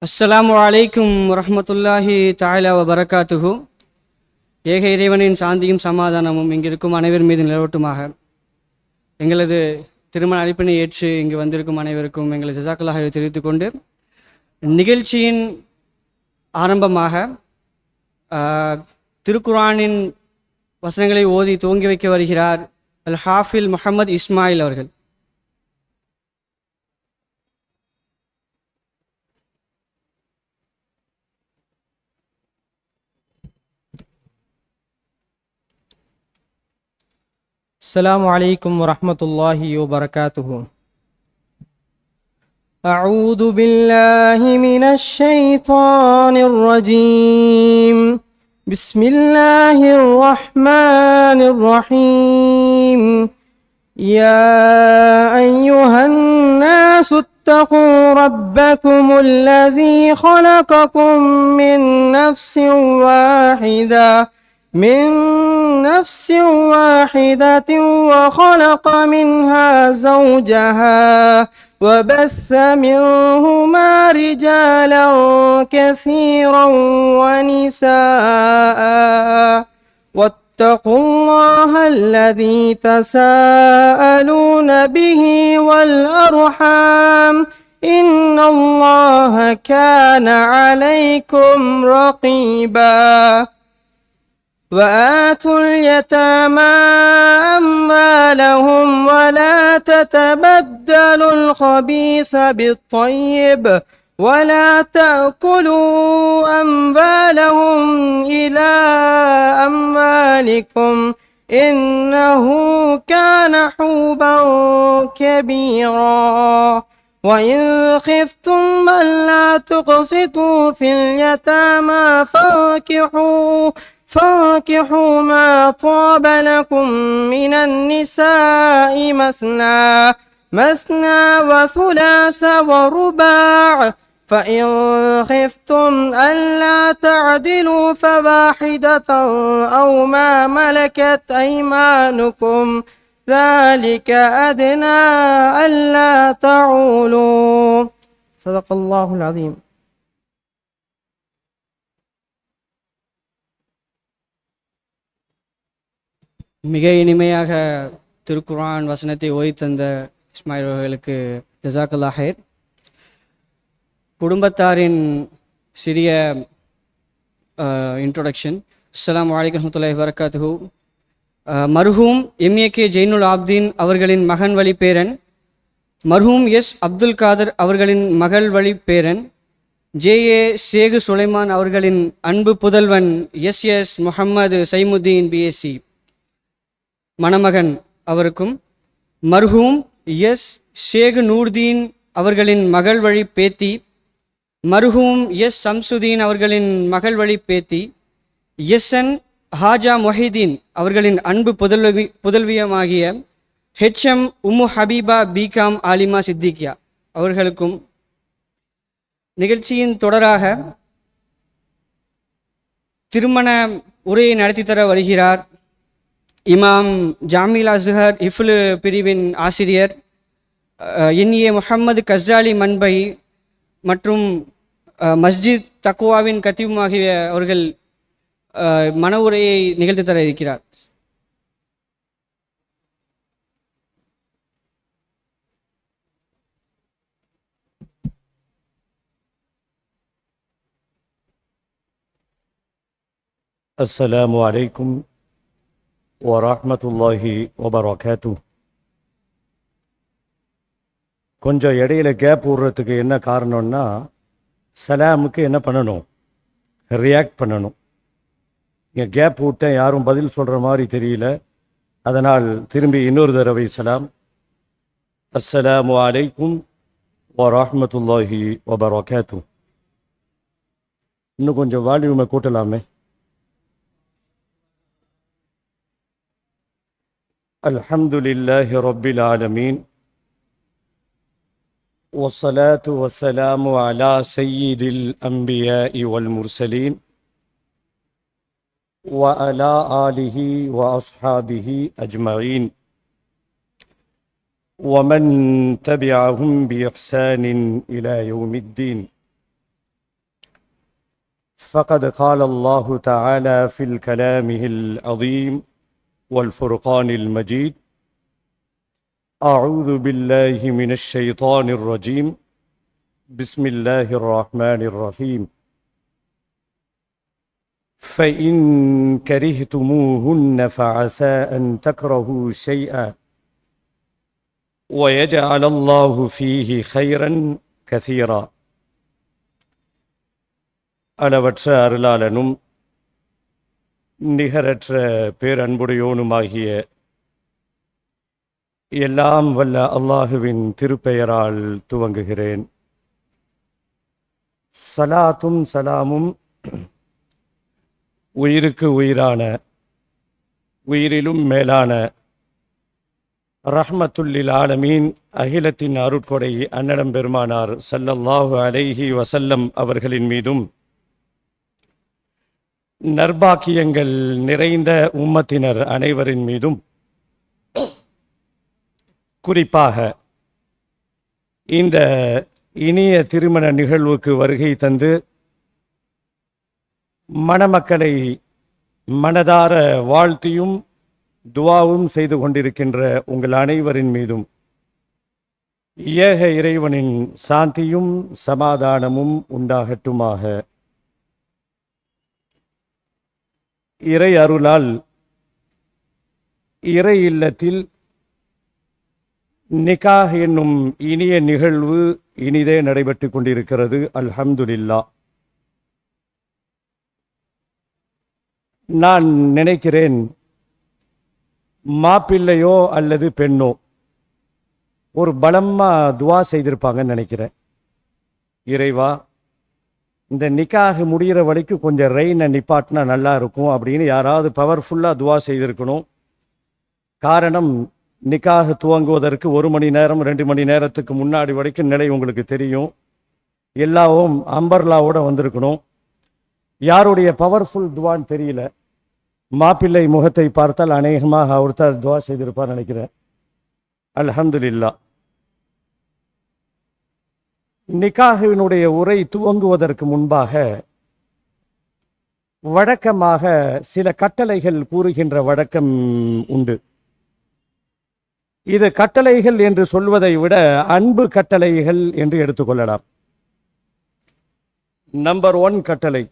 அஸ்ஸலாமு அலைக்கும் வரஹ்மத்துல்லாஹி தஆலா வபரகாத்துஹு. ஏக இறைவனின் சாந்தியும் சமாதானமும் இங்கிருக்கும் அனைவர் மீது நிலவட்டுமாக. எங்களது திருமண அழைப்பினை ஏற்று இங்கு வந்திருக்கும் அனைவருக்கும் எங்களை ஜஸாக்கல்லாஹ் தெரிவித்துக் கொண்டு நிகழ்ச்சியின் ஆரம்பமாக திருக்குர்ஆனின் வசனங்களை ஓதி துவங்கி வைக்க வருகிறார் அல் ஹாஃபில் முஹம்மது இஸ்மாயில் அவர்கள். السلام عليكم ورحمة الله وبركاته. أعوذ بالله من الشيطان الرجيم. بسم الله الرحمن الرحيم. يا أيها الناس اتقوا ربكم الذي خلقكم من نفس واحدة وخلق منها زوجها وبث منهما رجالا كثيرا ونساء واتقوا الله الذي تساءلون به والأرحام إن الله كان عليكم رقيبا. وآتوا اليتامى أموالهم ولا تتبدلوا الخبيث بالطيب ولا تأكلوا أموالهم إلى أموالكم إنه كان حوبا كبيرا. وإن خفتم ألا تقسطوا في اليتامى فانكحوا ما طاب لكم من النساء مثنى وثلاث ورباع فإن خفتم ألا تعدلوا فواحدة أو ما ملكت أيمانكم ذلك أدنى ألا تعولوا. صدق الله العظيم. மிக இனிமையாக திருக்குர்ஆன் வசனத்தை ஓதி தந்த இஸ்மாயில் அவர்களுக்கு ஜஸாக்கல்லாஹ் ஹைர். குடும்பத்தாரின் சிறிய இன்ட்ரோடக்ஷன். அஸ்ஸலாமு அலைக்கும் வரஹ்மத்துல்லாஹி வபரகாத்துஹு. மர்ஹூம் எம்ஏகே ஜெயினுல் ஆப்தீன் அவர்களின் மகன் வழி பேரன், மர்ஹூம் எஸ் அப்துல் காதர் அவர்களின் மகள் வழி பேரன், ஜேஏ ஷேகு சுலைமான் அவர்களின் அன்பு புதல்வன் எஸ் முஹம்மது சைமுத்தீன் பிஎஸ்சி மணமகன் அவருக்கும், மர்ஹூம் எஸ் ஷேகு நூர்தீன் அவர்களின் மகள் வழி பேத்தி, மர்ஹூம் எஸ் சம்சுதீன் அவர்களின் மகள் வழி பேத்தி, எஸ்என் ஹாஜா மொஹிதீன் அவர்களின் அன்பு புதல்வியமாகிய ஹெச்எம் உம்மு ஹபீபா பிகாம் ஆலிமா சித்திகியா அவர்களுக்கும். நிகழ்ச்சியின் தொடராக திருமண உரையை நடத்தி தர வருகிறார் இமாம் ஜாமில் அஸ்ஹர் இஃப்லு பிரிவின் ஆசிரியர் என்ஏ முஹம்மது கஸ்ஸாலி மன்பை மற்றும் மஸ்ஜித் தக்குவாவின் கத்தீபுமாகிய அவர்கள் மன உரையை நிகழ்த்தி தர இருக்கிறார். அஸ்ஸலாமு அலைக்கும் வரஹ்மத்துல்லாஹி வபரகாத்து. கொஞ்சம் இடையில கேப் விடுறதுக்கு என்ன காரணம்னா, சலாமுக்கு என்ன பண்ணணும், ரியாக்ட் பண்ணணும். இங்கே கேப் விட்டேன், யாரும் பதில் சொல்கிற மாதிரி தெரியல. அதனால் திரும்பி இன்னொரு தடவை சலாம். அஸ்ஸலாமு அலைக்கும் வரஹ்மத்துல்லாஹி வபரகாத்து. இன்னும் கொஞ்சம் வால்யூமை கூட்டலாமே. الحمد لله رب العالمين والصلاة والسلام على سيد الأنبياء والمرسلين وعلى آله وأصحابه أجمعين ومن تبعهم بإحسان إلى يوم الدين. فقد قال الله تعالى في الكلامه العظيم والفرقان المجيد: أعوذ بالله من الشيطان الرجيم، بسم الله الرحمن الرحيم. فإن كرهتموهن فعسى أن تكرهوا شيئا ويجعل الله فيه خيرا كثيرا. அளவற்ற அருளாளனும் நிகரற்ற பேரன்புடையோனுமாகிய எல்லாம் வல்ல அல்லாஹுவின் திருப்பெயரால் துவங்குகிறேன். சலாத்தும் சலாமும் உயிருக்கு உயிரான, உயிரிலும் மேலான ரஹ்மத்துல்லில் ஆலமீன் அகிலத்தின் அருட்கொடை அன்னடம் பெருமானார் ஸல்லல்லாஹு அலைஹி வஸல்லம் அவர்களின் மீதும், நற்பாக்கியங்கள் நிறைந்த உம்மத்தினர் அனைவரின் மீதும், குறிப்பாக இந்த இனிய திருமண நிகழ்வுக்கு வருகை தந்து மணமக்களை மனதார வாழ்த்தியும் துஆவும் செய்து கொண்டிருக்கின்ற உங்கள் அனைவரின் மீதும் ஏக இறைவனின் சாந்தியும் சமாதானமும் உண்டாகட்டுமாக. இறை அருளால் இறை இல்லத்தில் நிகாஹ் என்னும் இனிய நிகழ்வு இனிதே நடைபெற்று கொண்டிருக்கிறது. அல்ஹம்துலில்லாஹ். நான் நினைக்கிறேன், மாப்பிள்ளையோ அல்லது பெண்ணோ ஒரு பலமா துவா செய்திருப்பாங்கன்னு நினைக்கிறேன். இறைவா, இந்த நிக்காக முடிகிற வரைக்கும் கொஞ்சம் ரெயினை நிப்பாட்டினா நல்லா இருக்கும் அப்படின்னு யாராவது பவர்ஃபுல்லாக துவா செய்திருக்கணும். காரணம், நிக்காக துவங்குவதற்கு 1 மணி நேரம் 2 மணி நேரத்துக்கு முன்னாடி வரைக்கும் நிலை உங்களுக்கு தெரியும். எல்லாவும் அம்பர்லாவோட வந்திருக்கணும். யாருடைய பவர்ஃபுல் துவான்னு தெரியல. மாப்பிள்ளை முகத்தை பார்த்தால் அநேகமாக அவர் தான் துவா செய்திருப்பார் நினைக்கிறேன். அல்ஹம்துலில்லாஹ். நிக்காஹினுடைய உரை துவங்குவதற்கு முன்பாக வழக்கமாக சில கட்டளைகள் கூறுகின்ற வழக்கம் உண்டு. இது கட்டளைகள் என்று சொல்வதை விட அன்பு கட்டளைகள் என்று எடுத்துக்கொள்ளலாம். நம்பர் 1 கட்டளை,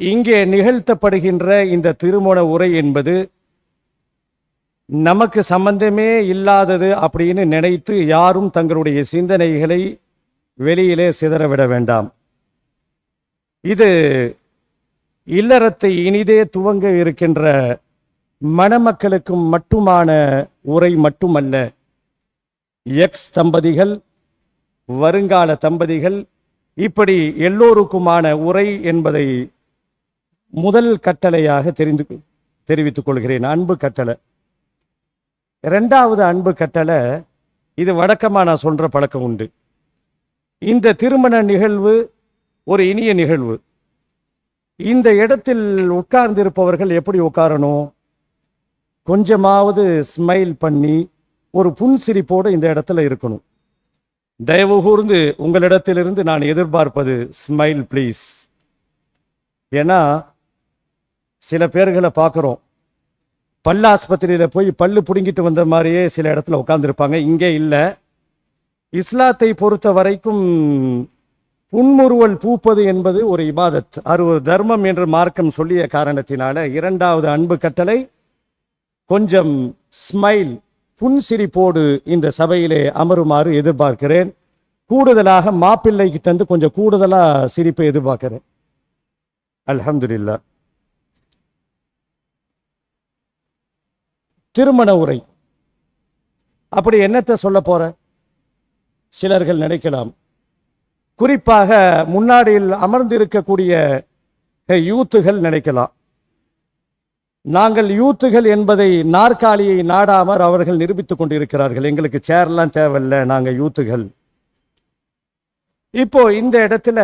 இங்கே நிகழ்த்தப்படுகின்ற இந்த திருமண உரை என்பது நமக்கு சம்பந்தமே இல்லாதது அப்படின்னு நினைத்து யாரும் தங்களுடைய சிந்தனைகளை வெளியிலே சிதறவிட வேண்டாம். இது இல்லறத்தை இனிதே துவங்க இருக்கின்ற மணமக்களுக்கும் மட்டுமான உரை மட்டுமல்ல. எக்ஸ் தம்பதிகள், வருங்கால தம்பதிகள், இப்படி எல்லோருக்குமான உரை என்பதை முதல் கட்டளையாக தெரிவித்துக் கொள்கிறேன். அன்பு கட்டளை. 2வது அன்பு கட்டளை, இது வழக்கமாக நான் சொல்ற பழக்கம் உண்டு. இந்த திருமண நிகழ்வு ஒரு இனிய நிகழ்வு. இந்த இடத்தில் உட்கார்ந்திருப்பவர்கள் எப்படி உட்காரணும்? கொஞ்சமாவது ஸ்மைல் பண்ணி ஒரு புன்சிரிப்போடு இந்த இடத்துல இருக்கணும். தயவு கூர்ந்து உங்களிடத்திலிருந்து நான் எதிர்பார்ப்பது ஸ்மைல் ப்ளீஸ். ஏன்னா சில பேர்களை பார்க்குறோம், பல்லு ஆஸ்பத்திரியில் போய் பல்லு பிடுங்கிட்டு வந்த மாதிரியே சில இடத்துல உட்கார்ந்துருப்பாங்க. இங்கே இல்லை. இஸ்லாத்தை பொறுத்த வரைக்கும் புன்முறுவல் பூப்பது என்பது ஒரு இபாதத், அது ஒரு தர்மம் என்று மார்க்கம் சொல்லிய காரணத்தினால 2வது அன்பு கட்டளை, கொஞ்சம் ஸ்மைல், புன்சிரிப்போடு இந்த சபையிலே அமருமாறு எதிர்பார்க்கிறேன். கூடுதலாக மாப்பிள்ளை கிட்ட இருந்து கொஞ்சம் கூடுதலாக சிரிப்பை எதிர்பார்க்கிறேன். அல்ஹம்துலில்லாஹ். திருமண உரை அப்படி என்னத்தை சொல்ல போற சிலர்கள் நினைக்கலாம். குறிப்பாக முன்னாடியில் அமர்ந்திருக்கக்கூடிய யூத்துகள் நினைக்கலாம். நாங்கள் யூத்துகள் என்பதை நாற்காலியை நாடாமர் அவர்கள் நிரூபித்துக் கொண்டிருக்கிறார்கள். எங்களுக்கு சேர்லாம் தேவையில்லை, நாங்கள் யூத்துகள். இப்போ இந்த இடத்துல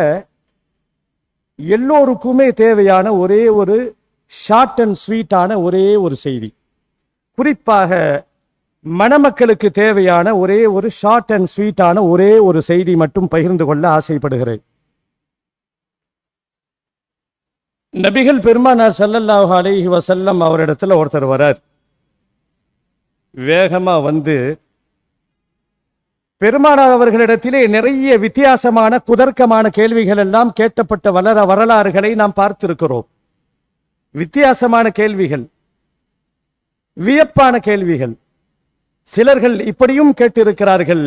எல்லோருக்குமே தேவையான ஒரே ஒரு ஷார்ட் அண்ட் ஸ்வீட்டான ஒரே ஒரு செய்தி, குறிப்பாக மணமக்களுக்கு தேவையான ஒரே ஒரு ஷார்ட் அண்ட் ஸ்வீட்டான ஒரே ஒரு செய்தி மட்டும் பகிர்ந்து கொள்ள ஆசைப்படுகிறேன். நபிகள் பெருமானார் ஸல்லல்லாஹு அலைஹி வஸல்லம் அவரிடத்துல ஒருத்தர் வரார். வேகமா வந்து பெருமானார் அவர்களிடத்திலே நிறைய வித்தியாசமான குதர்க்கமான கேள்விகள் எல்லாம் கேட்கப்பட்ட வரலாறுகளை நாம் பார்த்திருக்கிறோம். வித்தியாசமான கேள்விகள், வியப்பான கேள்விகள். சிலர்கள் இப்படியும் கேட்டிருக்கிறார்கள்,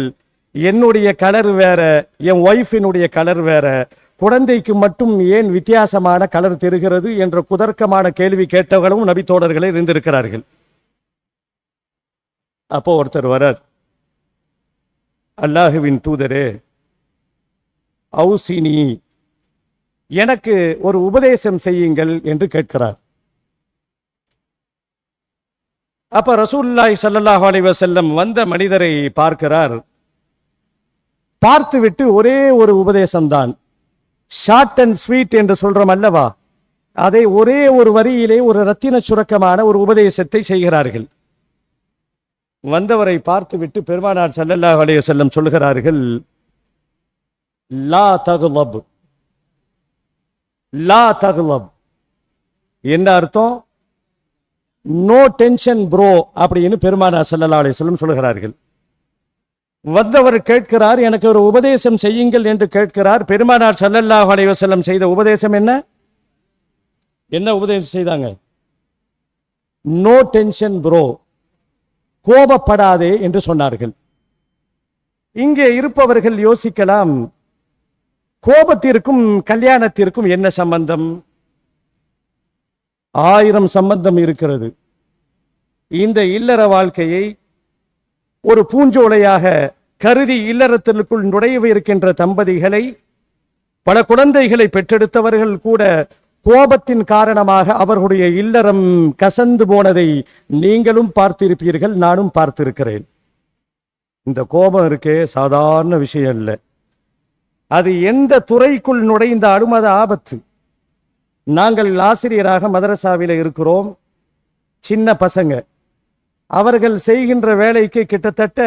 என்னுடைய கலர் வேற, என் ஒய்ஃபினுடைய கலர் வேற, குழந்தைக்கு மட்டும் ஏன் வித்தியாசமான கலர் தெரிகிறது என்ற குதர்க்கமான கேள்வி கேட்டவர்களும் நபி தோழர்களே இருந்திருக்கிறார்கள். அப்போ ஒருத்தர் வரார், அல்லாஹுவின் தூதரே, அவுசினி, எனக்கு ஒரு உபதேசம் செய்யுங்கள் என்று கேட்கிறார். அப்ப ரசூலுல்லாஹி ஸல்லல்லாஹு அலைஹி வஸல்லம் வந்த மனிதரை பார்க்கிறார். பார்த்துவிட்டு ஒரே ஒரு உபதேசம்தான், ஷார்ட் அண்ட் ஸ்வீட் என்று சொல்றோம் அல்லவா, அதை ஒரே ஒரு வரியிலே ஒரு ரத்தின சுருக்கமான ஒரு உபதேசத்தை செய்கிறார்கள். வந்தவரை பார்த்துவிட்டு பெருமானார் ஸல்லல்லாஹு அலைஹி வஸல்லம் சொல்கிறார்கள், லா தக்லப். லா தக்லப் என்ன அர்த்தம்? நோ டென்ஷன் ப்ரோ அப்படின்னு பெருமானார் ஸல்லல்லாஹு அலைஹி வஸல்லம் சொல்கிறார்கள். வந்தவர் கேட்கிறார், எனக்கு ஒரு உபதேசம் செய்யுங்கள் என்று கேட்கிறார். பெருமானார் ஸல்லல்லாஹு அலைஹி வஸல்லம் செய்த உபதேசம் என்ன? என்ன உபதேசம் செய்தாங்க? நோ டென்ஷன் ப்ரோ, கோபப்படாதே என்று சொன்னார்கள். இங்கே இருப்பவர்கள் யோசிக்கலாம், கோபத்திற்கும் கல்யாணத்திற்கும் என்ன சம்பந்தம்? 1000 சம்பந்தம் இருக்கிறது. இந்த இல்லற வாழ்க்கையை ஒரு பூஞ்சோலையாக கருதி இல்லறத்திற்குள் நுழைவு இருக்கின்ற தம்பதிகளை, பல குழந்தைகளை பெற்றெடுத்தவர்கள் கூட கோபத்தின் காரணமாக அவர்களுடைய இல்லறம் கசந்து போனதை நீங்களும் பார்த்திருப்பீர்கள், நானும் பார்த்திருக்கிறேன். இந்த கோபம் இருக்கே சாதாரண விஷயம் இல்லை. அது எந்த துறைக்குள் நுழைந்தாலும் அது ஆபத்து. நாங்கள் ஆசிரியராக மதரசாவில் இருக்கிறோம். சின்ன பசங்க, அவர்கள் செய்கின்ற வேலைக்கு கிட்டத்தட்ட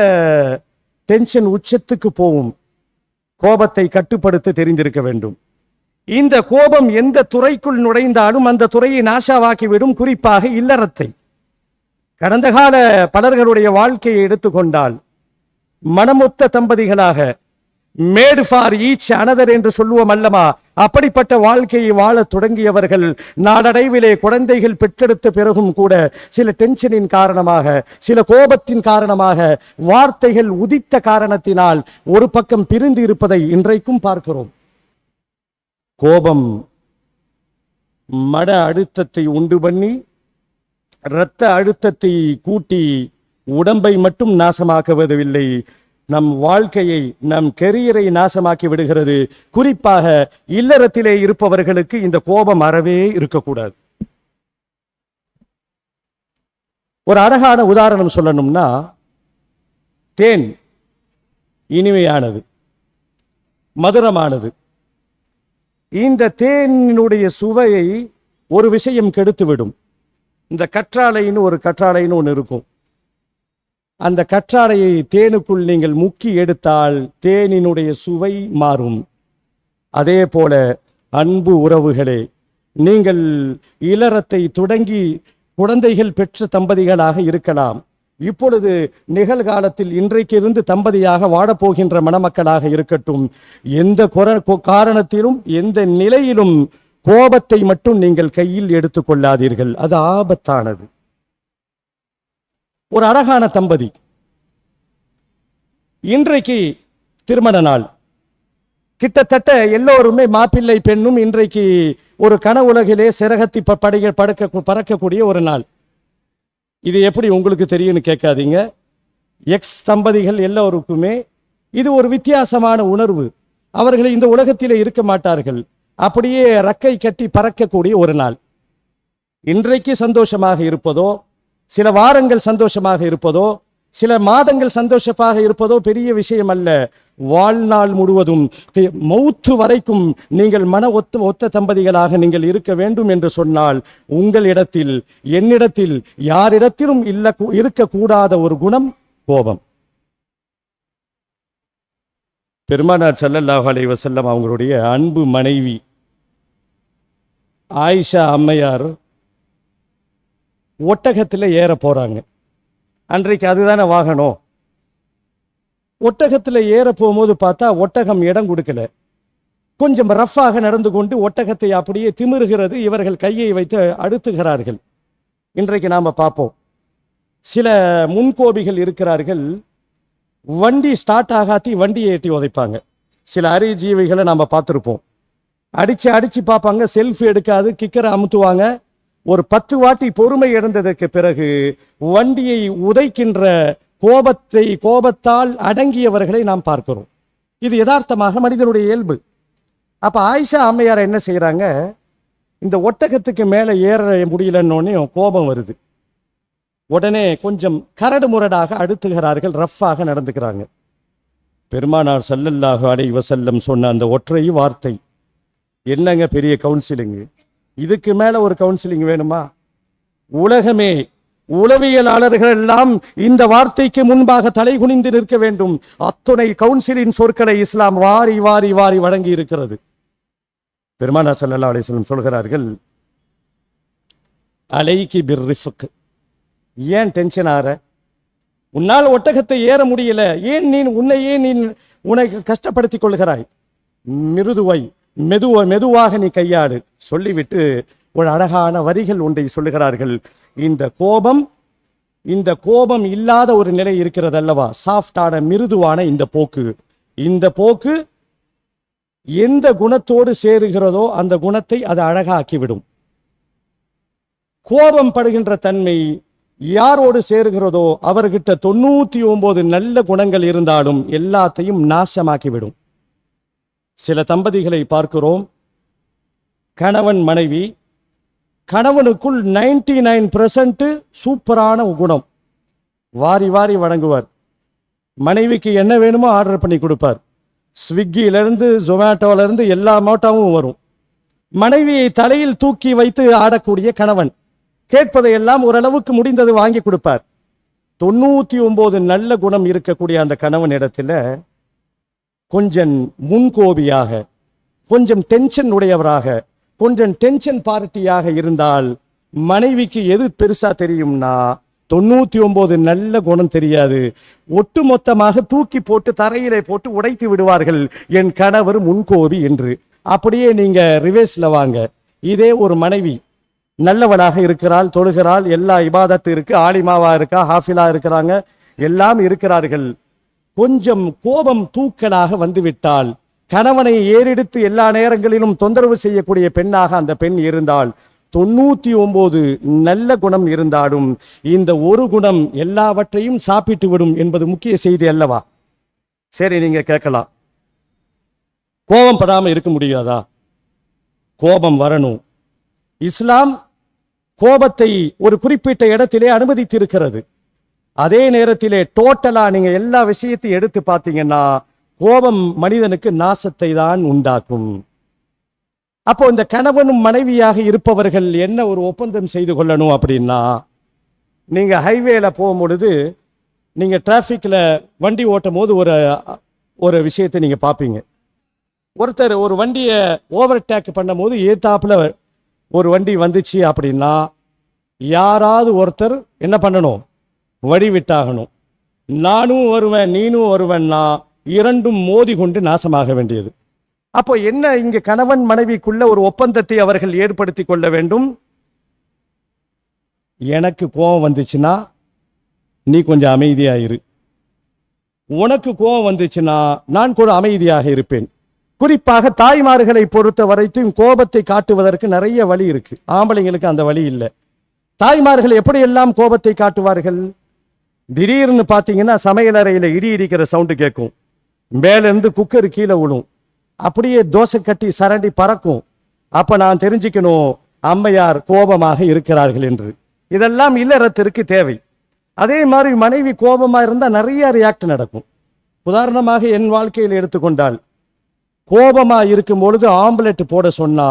டென்ஷன் உச்சத்துக்கு போகும். கோபத்தை கட்டுப்படுத்த தெரிந்திருக்க வேண்டும். இந்த கோபம் எந்த துறைக்குள் நுழைந்தாலும் அந்த துறையை நாசாவாக்கிவிடும், குறிப்பாக இல்லறத்தை. கடந்த கால பலர்களுடைய வாழ்க்கையை எடுத்துக்கொண்டால், மனமொத்த தம்பதிகளாக மேட் ஃபார் ஈச் அனதர் என்று சொல்லுவோம் அல்லவா, அப்படிப்பட்ட வாழ்க்கையை வாழ தொடங்கியவர்கள் நாளடைவிலே குழந்தைகள் பெற்றெடுத்த பிறகும் கூட சில டென்ஷனின் காரணமாக, சில கோபத்தின் காரணமாக, வார்த்தைகள் உதித்த காரணத்தினால் ஒரு பக்கம் பிரிந்து இருப்பதை இன்றைக்கும் பார்க்கிறோம். கோபம் மன அழுத்தத்தை உண்டு பண்ணி இரத்த அழுத்தத்தை கூட்டி உடம்பை மட்டும் நாசமாக்குவதில்லை, நம் வாழ்க்கையை, நம் கெரியரை நாசமாக்கி விடுகிறது. குறிப்பாக இல்லறத்திலே இருப்பவர்களுக்கு இந்த கோபம் அறவே இருக்கக்கூடாது. ஒரு அழகான உதாரணம் சொல்லணும்னா, தேன் இனிமையானது, மதுரமானது. இந்த தேனினுடைய சுவையை ஒரு விஷயம் கெடுத்துவிடும். இந்த கற்றாழைன்னு ஒன்று இருக்கும். அந்த கற்றாழையை தேனுக்குள் நீங்கள் முக்கி எடுத்தால் தேனினுடைய சுவை மாறும். அதே போல அன்பு உறவுகளே, நீங்கள் இல்லறத்தை தொடங்கி குழந்தைகள் பெற்ற தம்பதிகளாக இருக்கலாம். இப்பொழுது நிகழ்காலத்தில் இன்றைக்கிருந்து தம்பதியாக வாழப்போகின்ற மணமக்களாக இருக்கட்டும், எந்த காரணத்திலும் எந்த நிலையிலும் கோபத்தை மட்டும் நீங்கள் கையில் எடுத்துக் கொள்ளாதீர்கள், அது ஆபத்தானது. ஒரு அழகான தம்பதி, இன்றைக்கு திருமண நாள். கிட்டத்தட்ட எல்லோருமே மாப்பிள்ளை பெண்ணும் இன்றைக்கு ஒரு கனவுலகிலே சிறகத்தி பறக்கக்கூடிய ஒரு நாள். இது எப்படி உங்களுக்கு தெரியும்னு கேட்காதீங்க. எக்ஸ் தம்பதிகள் எல்லோருக்குமே இது ஒரு வித்தியாசமான உணர்வு. அவர்கள் இந்த உலகத்திலே இருக்க மாட்டார்கள். அப்படியே ரக்கை கட்டி பறக்கக்கூடிய ஒரு நாள். இன்றைக்கு சந்தோஷமாக இருப்பதோ, சில வாரங்கள் சந்தோஷமாக இருப்பதோ, சில மாதங்கள் சந்தோஷமாக இருப்பதோ பெரிய விஷயம் அல்ல. வாழ்நாள் முழுவதும் மௌத்து வரைக்கும் நீங்கள் ஒத்த தம்பதிகளாக நீங்கள் இருக்க வேண்டும் என்று சொன்னால், உங்களிடத்தில், என்னிடத்தில், யாரிடத்திலும் இருக்கக்கூடாத ஒரு குணம் கோபம். பெருமானார் ஸல்லல்லாஹு அலைஹி வஸல்லம் அவங்களுடைய அன்பு மனைவி ஆயிஷா அம்மையார் ஒட்டகத்தில் ஏற போறாங்க. அன்றைக்கு அதுதானே வாகனம். ஒட்டகத்தில் ஏற போகும்போது பார்த்தா ஒட்டகம் இடம் கொடுக்கல. கொஞ்சம் ரஃப்பாக நடந்து கொண்டு ஒட்டகத்தை அப்படியே திமிருகிறது. இவர்கள் கையை வைத்து அழுத்துகிறார்கள். இன்றைக்கு நாம பார்ப்போம், சில முன்கோபிகள் இருக்கிறார்கள், வண்டி ஸ்டார்ட் ஆகாட்டி வண்டியை ஏற்றி உதைப்பாங்க. சில அறிஜீவிகளை நாம பார்த்துருப்போம். அடிச்சு பார்ப்பாங்க, செல்ஃபி எடுக்காது, கிக்கரை அமுத்துவாங்க. ஒரு 10 வாட்டி பொறுமை இழந்ததற்கு பிறகு வண்டியை உதைக்கின்ற கோபத்தால் அடங்கியவர்களை நாம் பார்க்கிறோம். இது யதார்த்தமாக மனிதனுடைய இயல்பு. அப்ப ஆயிஷா அம்மையார் என்ன செய்யறாங்க, இந்த ஒட்டகத்துக்கு மேலே ஏற முடியலன்னொன்னே கோபம் வருது. உடனே கொஞ்சம் கரடு முரடாக அடுத்துகிறார்கள், ரஃப்பாக நடந்துக்கிறாங்க. பெருமானார் ஸல்லல்லாஹு அலைஹி வஸல்லம் சொன்ன அந்த ஒற்றை வார்த்தை, என்னங்க பெரிய கவுன்சிலிங், இதுக்கு மேல ஒரு கவுன்சிலிங் வேணுமா? உலகமே, உளவியலாளர்கள் எல்லாம் இந்த வார்த்தைக்கு முன்பாக தலை குனிந்து நிற்க வேண்டும். அத்துணை கவுன்சிலின் சொற்களை இஸ்லாம் வாரி வாரி வாரி வழங்கி இருக்கிறது. பெருமானார் ஸல்லல்லாஹு அலைஹி வஸல்லம் சொல்கிறார்கள், அலைகி பிர்ரிஃப்க், ஏன் டென்ஷன் ஆற? உன்னால் ஒட்டகத்தை ஏற முடியல, ஏன் நீ உன்னை கஷ்டப்படுத்திக் கொள்கிறாய்? மிருதுவை மெதுவாக நீ கையாடு சொல்லிவிட்டு ஒரு அழகான வரிகள் ஒன்றை சொல்லுகிறார்கள். இந்த கோபம் இல்லாத ஒரு நிலை இருக்கிறது அல்லவா, சாஃப்டான மிருதுவான இந்த போக்கு எந்த குணத்தோடு சேருகிறதோ அந்த குணத்தை அது அழகாக்கிவிடும். கோபம் படுகின்ற தன்மை யாரோடு சேருகிறதோ அவர்கிட்ட 99 நல்ல குணங்கள் இருந்தாலும் எல்லாத்தையும் நாசமாக்கிவிடும். சில தம்பதிகளை பார்க்கிறோம், கணவன் மனைவி, கணவனுக்குள் 99% சூப்பரான குணம், வாரி வாரி வழங்குவார். மனைவிக்கு என்ன வேணுமோ ஆர்டர் பண்ணி கொடுப்பார். ஸ்விக்கியிலிருந்து ஜொமேட்டோவிலிருந்து எல்லா மோட்டாவும் வரும். மனைவியை தலையில் தூக்கி வைத்து ஆடக்கூடிய கணவன், கேட்பதையெல்லாம் ஓரளவுக்கு முடிந்தது வாங்கி கொடுப்பார். 99 நல்ல குணம் இருக்கக்கூடிய அந்த கணவன் இடத்துல கொஞ்சம் முன்கோபியாக, கொஞ்சம் டென்ஷன் உடையவராக, கொஞ்சம் டென்ஷன் பார்ட்டியாக இருந்தால் மனைவிக்கு எது பெருசா தெரியும்னா 99 நல்ல குணம் தெரியாது. ஒட்டுமொத்தமாக தூக்கி போட்டு தரையிலே போட்டு உடைத்து விடுவார்கள், என் கணவர் முன்கோபி என்று. அப்படியே நீங்க ரிவேஸ்ல வாங்க, இதே ஒரு மனைவி நல்லவளாக இருக்கிறாள், தொழுகிறாள், எல்லா இபாதத்து இருக்கு, ஆலிமாவா இருக்கா, ஹாஃபிலா இருக்கிறாங்க, எல்லாம் இருக்கிறார்கள். கொஞ்சம் கோபம் தூக்கலாக வந்துவிட்டால், கணவனை ஏறெடுத்து எல்லா நேரங்களிலும் தொந்தரவு செய்யக்கூடிய பெண்ணாக அந்த பெண் இருந்தால், 99 நல்ல குணம் இருந்தாலும் இந்த ஒரு குணம் எல்லாவற்றையும் சாப்பிட்டு விடும் என்பது முக்கிய செய்தி அல்லவா? சரி, நீங்க கேட்கலாம், கோபம் படாம இருக்க முடியாதா? கோபம் வரணும். இஸ்லாம் கோபத்தை ஒரு குறிப்பிட்ட இடத்திலே அனுமதித்திருக்கிறது. அதே நேரத்திலே டோட்டலா நீங்க எல்லா விஷயத்தையும் எடுத்து பார்த்தீங்கன்னா கோபம் மனிதனுக்கு நாசத்தை தான் உண்டாக்கும். அப்போ இந்த கணவனும் மனைவியாக இருப்பவர்கள் என்ன ஒரு ஒப்பந்தம் செய்து கொள்ளணும் அப்படின்னா, நீங்க ஹைவேல போகும் பொழுது, நீங்க டிராஃபிக்ல வண்டி ஓட்டும் போது ஒரு விஷயத்தை நீங்க பார்ப்பீங்க. ஒருத்தர் ஒரு வண்டியை ஓவர்டேக் பண்ணும் போது ஏத்தாப்புல ஒரு வண்டி வந்துச்சு அப்படின்னா யாராவது ஒருத்தர் என்ன பண்ணணும்? வழி விட்டாகணும். நானும் வருவேன் நீனும் வருவேன்னா இரண்டும் மோதி கொண்டு நாசமாக வேண்டியது. அப்போ என்ன, இங்க கணவன் மனைவிக்குள்ள ஒரு ஒப்பந்தத்தை அவர்கள் ஏற்படுத்தி கொள்ள வேண்டும். எனக்கு கோபம் வந்துச்சுன்னா நீ கொஞ்சம் அமைதியாயிரு, உனக்கு கோபம் வந்துச்சுன்னா நான் கூட அமைதியாக இருப்பேன். குறிப்பாக தாய்மார்களை பொறுத்த வரைக்கும் கோபத்தை காட்டுவதற்கு நிறைய வழி இருக்கு. ஆம்பளைங்களுக்கு அந்த வழி இல்லை. தாய்மார்கள் எப்படியெல்லாம் கோபத்தை காட்டுவார்கள்? திடீர்னு பார்த்தீங்கன்னா சமையலறையில் இடி இடிக்கிற சவுண்டு கேட்கும், மேலிருந்து குக்கர் கீழே விழும், அப்படியே தோசை கட்டி சரண்டி பறக்கும். அப்ப நான் தெரிஞ்சுக்கணும் அம்மையார் கோபமாக இருக்கிறார்கள் என்று. இதெல்லாம் இல்லறத்திற்கு தேவை. அதே மாதிரி மனைவி கோபமா இருந்தால் நிறைய ரியாக்ட் நடக்கும். உதாரணமாக என் வாழ்க்கையில் எடுத்துக்கொண்டால், கோபமா இருக்கும் பொழுது ஆம்பலெட் போட சொன்னா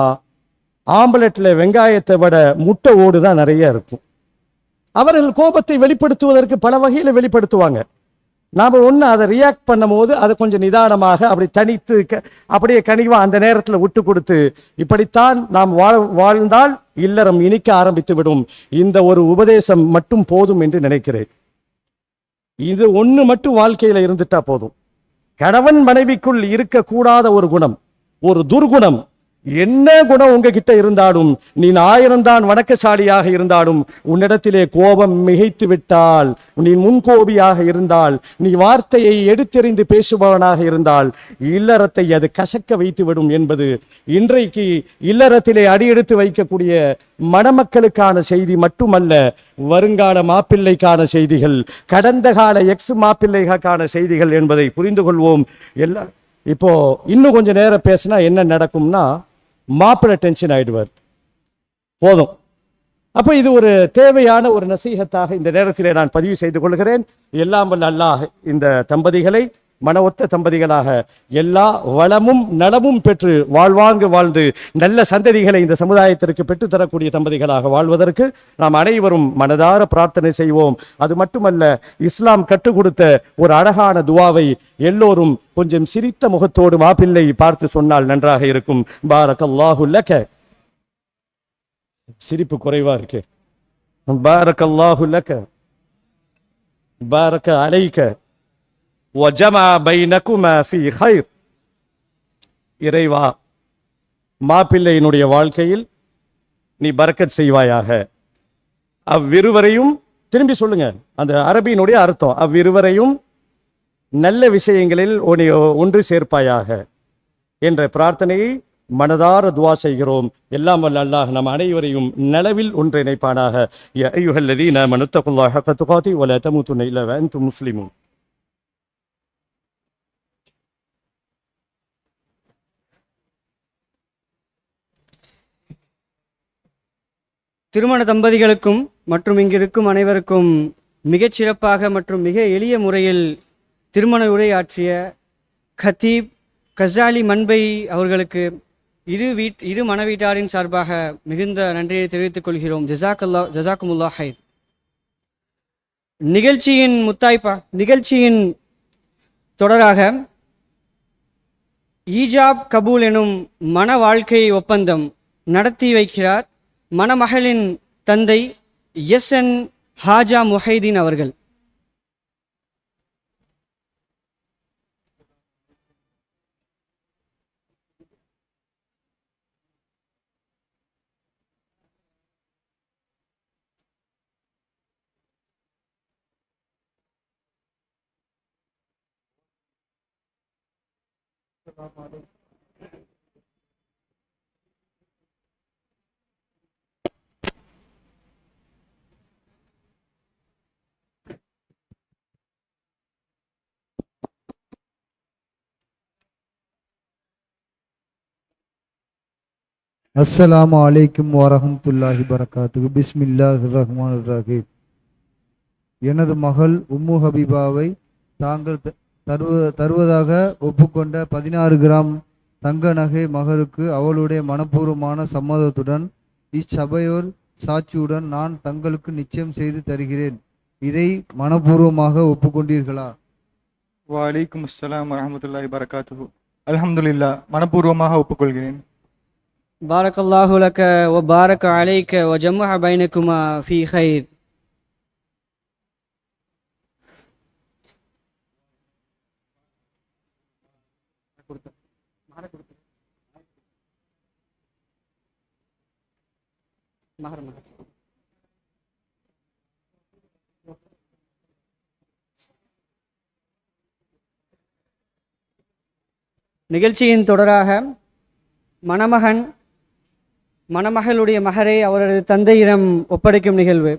ஆம்பலெட்ல வெங்காயத்தை விட முட்டை ஓடு தான் நிறைய இருக்கும். அவர்கள் கோபத்தை வெளிப்படுத்துவதற்கு பல வகையில் வெளிப்படுத்துவாங்க. நாம் ஒன்று அதை ரியாக்ட் பண்ணும் போது அதை கொஞ்சம் நிதானமாக அப்படி தனித்து அப்படியே கனிவா அந்த நேரத்தில் விட்டு கொடுத்து இப்படித்தான் நாம் வாழ்ந்தால் இல்லறம் இனிக்க ஆரம்பித்து விடும். இந்த ஒரு உபதேசம் மட்டும் போதும் என்று நினைக்கிறேன். இது ஒன்று மட்டும் வாழ்க்கையில் இருந்துட்டா போதும். கணவன் மனைவிக்குள் இருக்கக்கூடாத ஒரு குணம், ஒரு துர்குணம், என்ன குணம் உங்ககிட்ட இருந்தாலும், நீ 1000 தான் வணக்கசாலியாக இருந்தாலும், உன்னிடத்திலே கோபம் மிகைத்து விட்டால், நீ முன்கோபியாக இருந்தால், நீ வார்த்தையை எடுத்தெறிந்து பேசுபவனாக இருந்தால், இல்லறத்தை அது கசக்க வைத்து விடும் என்பது இன்றைக்கு இல்லறத்திலே அடியெடுத்து வைக்கக்கூடிய மணமக்களுக்கான செய்தி மட்டுமல்ல, வருங்கால மாப்பிள்ளைக்கான செய்திகள், கடந்த கால எக்ஸ் மாப்பிள்ளைக்கான செய்திகள் என்பதை புரிந்து கொள்வோம். இப்போ இன்னும் கொஞ்சம் நேரம் பேசினா என்ன நடக்கும்னா, மாப்பிள்ளை டென்ஷன் ஆயிடுவார். போதும். அப்போ இது ஒரு தேவையான ஒரு நசீகத்தாக இந்த நேரத்திலே நான் பதிவு செய்து கொள்கிறேன். எல்லாம் வல்ல அல்லாஹ் இந்த தம்பதிகளை மன ஒத்த தம்பதிகளாக எல்லா வளமும் நலமும் பெற்று வாழ்வாங்கு வாழ்ந்து நல்ல சந்ததிகளை இந்த சமுதாயத்திற்கு பெற்றுத்தரக்கூடிய தம்பதிகளாக வாழ்வதற்கு நாம் அனைவரும் மனதார பிரார்த்தனை செய்வோம். அது மட்டுமல்ல, இஸ்லாம் கற்றுக் கொடுத்த ஒரு அழகான துவாவை எல்லோரும் கொஞ்சம் சிரித்த முகத்தோடு மாப்பிள்ளை பார்த்து சொன்னால் நன்றாக இருக்கும். பாரக்கல்லாஹு லக. சிரிப்பு குறைவா இருக்கு. பாரக்கல்லாஹு லக பாரக அலைக வஜமா பைனகுமா ஃபீ கைர். இறைவா, மாப்பிள்ளையினுடைய வாழ்க்கையில் நீ பரக்கத் செய்வாயாக. அவ்விருவரையும் திரும்பி சொல்லுங்க, அந்த அரபியினுடைய அர்த்தம், அவ்விருவரையும் நல்ல விஷயங்களில் ஒன்று சேர்ப்பாயாக என்ற பிரார்த்தனையை மனதார துவா செய்கிறோம். எல்லாம் வல்ல அல்லாஹ் நம் அனைவரையும் நலவில் ஒன்றிணைப்பானாக. யா அய்யுஹல்லதீன ஆமனு தக்குல்லாஹ ஹக்க துகாதி வ லா தமூதுன்ன இல்லா வ அன்தும் முஸ்லிமூன். திருமண தம்பதிகளுக்கும் மற்றும் இங்கிருக்கும் அனைவருக்கும் மிகச் சிறப்பாக மற்றும் மிக எளிய முறையில் திருமண உரையாற்றிய கத்தீப் கசாலி மன்பை அவர்களுக்கு இரு மணவீட்டாரின் சார்பாக மிகுந்த நன்றியை தெரிவித்துக் கொள்கிறோம். ஜசாக்குமுல்லா ஹைர். நிகழ்ச்சியின் தொடராக ஈஜாப் கபூல் எனும் மன வாழ்க்கை ஒப்பந்தம் நடத்தி வைக்கிறார் மணமகளின் தந்தை எஸ்என் ஹாஜா முஹைதீன் அவர்கள். அஸ்ஸலாமு அலைக்கும் வரஹ்மத்துல்லாஹி வரகாத்துஹு. பிஸ்மில்லாஹிர் ரஹ்மானிர் ரஹீம். எனது மகள் உம்மு ஹபீபாவை தாங்கள் தருவதாக ஒப்புக்கொண்ட 16 கிராம் தங்க நகை மகருக்கு அவளுடைய மனப்பூர்வமான சம்மதத்துடன் இச்சபையோர் சாட்சியுடன் நான் தங்களுக்கு நிச்சயம் செய்து தருகிறேன். இதை மனப்பூர்வமாக ஒப்புக்கொண்டீர்களா? வலைக்கும் அஸ்ஸலாம் வரஹ்மத்துல்லாஹி வரகாத்துஹு. அல்ஹம்துலில்லாஹ், மனப்பூர்வமாக ஒப்புக்கொள்கிறேன். பாரக்கல்லாஹு லக வ பாரக அலைக வ ஜம்மஅ பைனகுமா ஃபீ கைர். நிகழ்ச்சியின் தொடராக மணமகளுடைய மகரை அவரது தந்தையிடம் ஒப்படைக்கும் நிகழ்வு.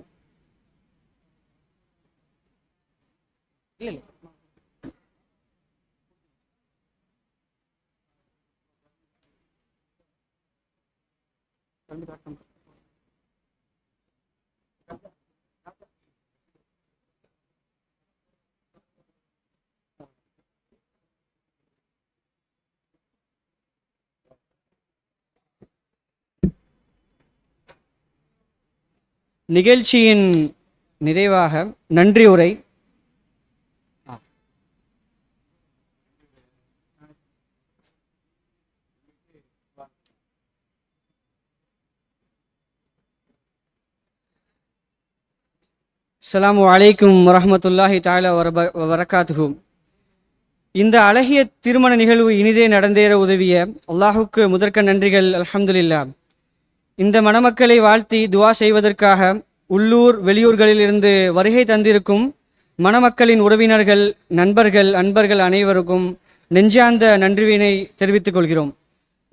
நிகழ்ச்சியின் நிறைவாக நன்றி உரை. அஸ்ஸலாமு அலைக்கும் வரஹ்மத்துல்லாஹி தஆலா வபரகாத்துஹு. இந்த அழகிய திருமண நிகழ்வு இனிதே நடந்தேற உதவிய அல்லாஹுக்கு முதற்க நன்றிகள். அல்ஹம்துலில்லாஹ். இந்த மணமக்களை வாழ்த்தி துஆ செய்வதற்காக உள்ளூர் வெளியூர்களிலிருந்து வருகை தந்திருக்கும் மணமக்களின் உறவினர்கள், நண்பர்கள், அன்பர்கள் அனைவருக்கும் நெஞ்சார்ந்த நன்றிவினை தெரிவித்துக் கொள்கிறோம்.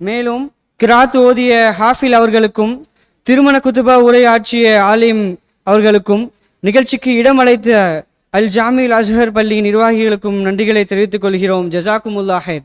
மேலும் கிராத் ஓதிய ஹாஃபில் அவர்களுக்கும் திருமண குத்துபா உரையாற்றிய ஆலிம் அவர்களுக்கும் நிகழ்ச்சிக்கு இடமளித்த அல் ஜாமில் அஸ்ஹர் பள்ளி நிர்வாகிகளுக்கும் நன்றிகளை தெரிவித்துக் கொள்கிறோம். ஜஸாக்குமுல்லாஹ் ஹைர்.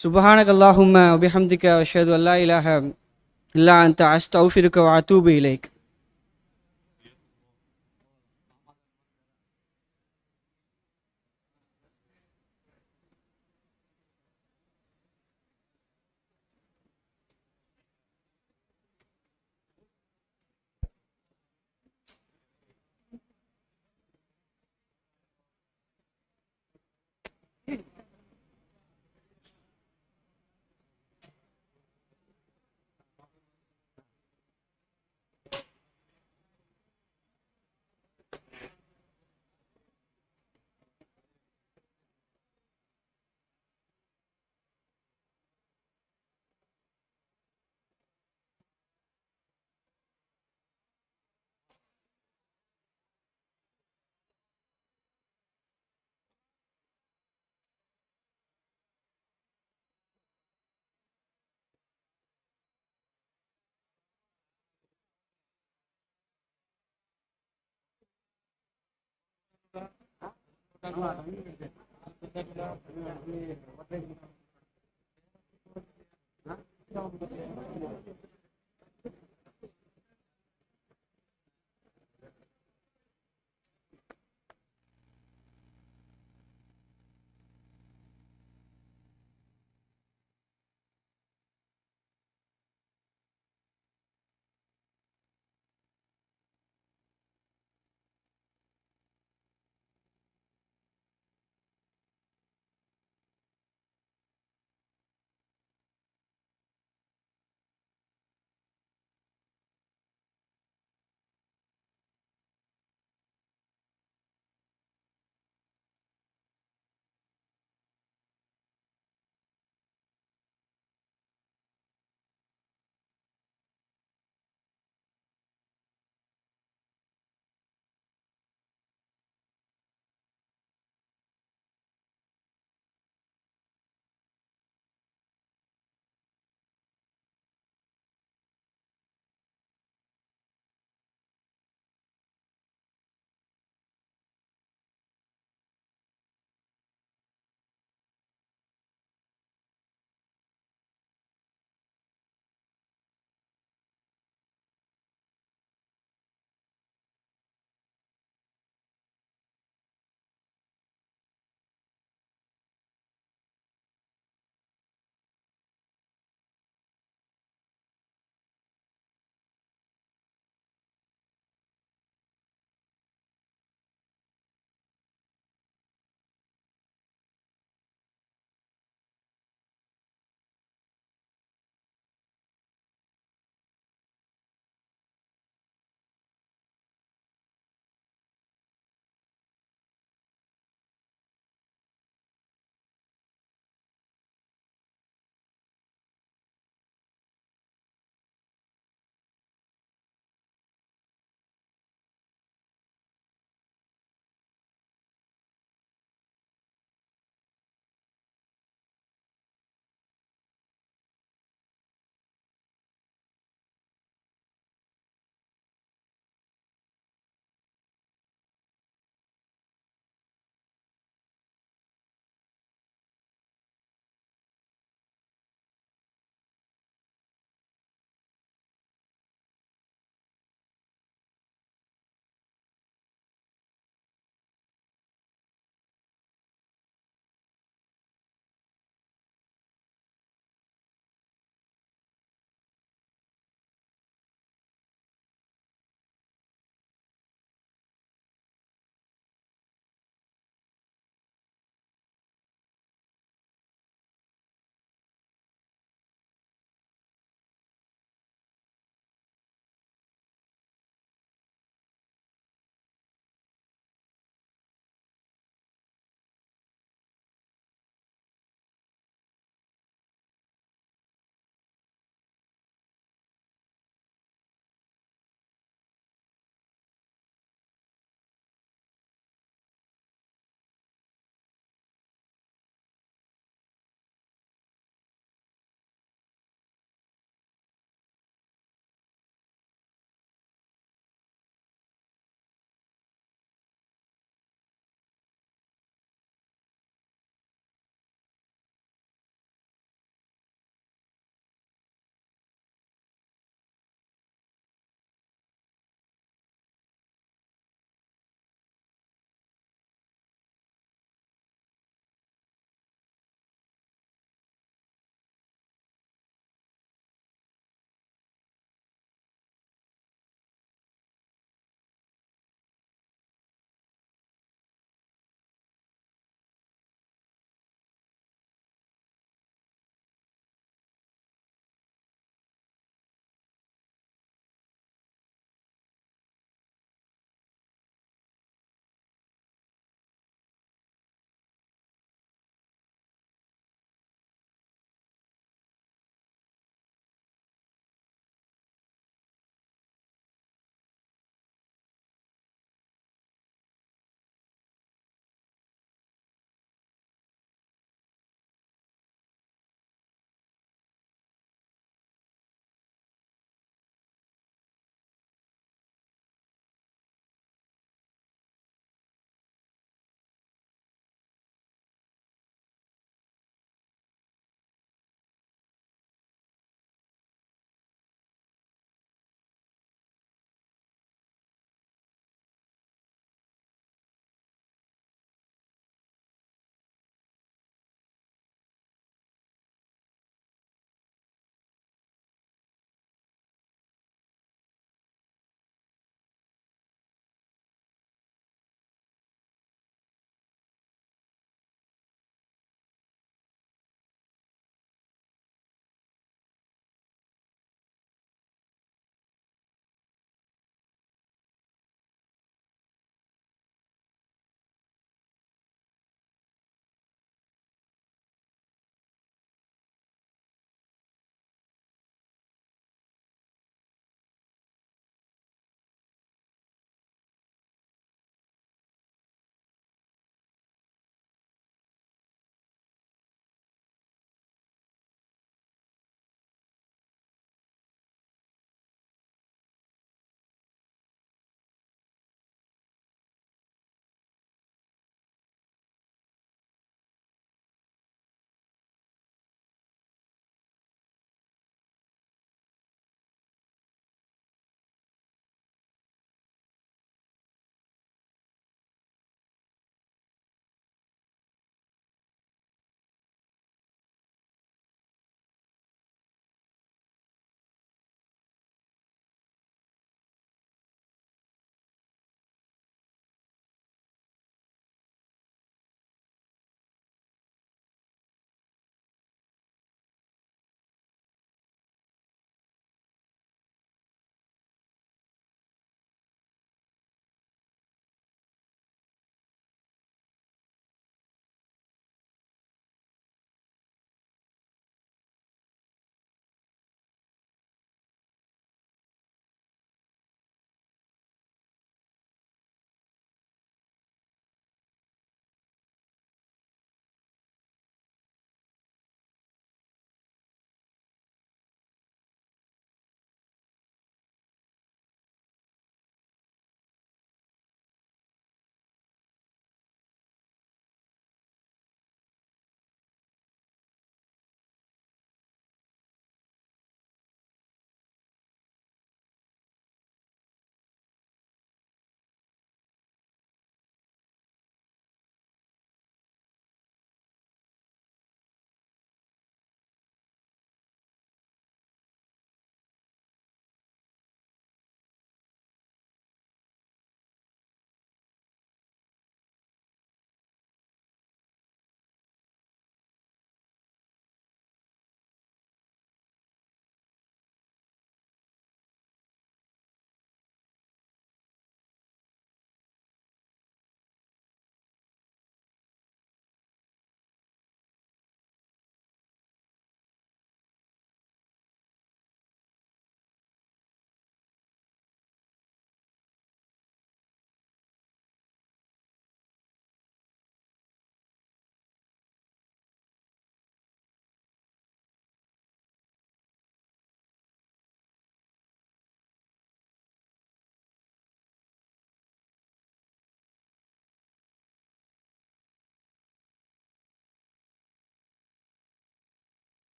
சுப்ஹானக அல்லாஹும்ம வபிஹம்திக அஷ்ஹது அல்லா இலாஹ இல்லா அன்த அஸ்தக்ஃபிருக வ அத்தூபு இலைக்.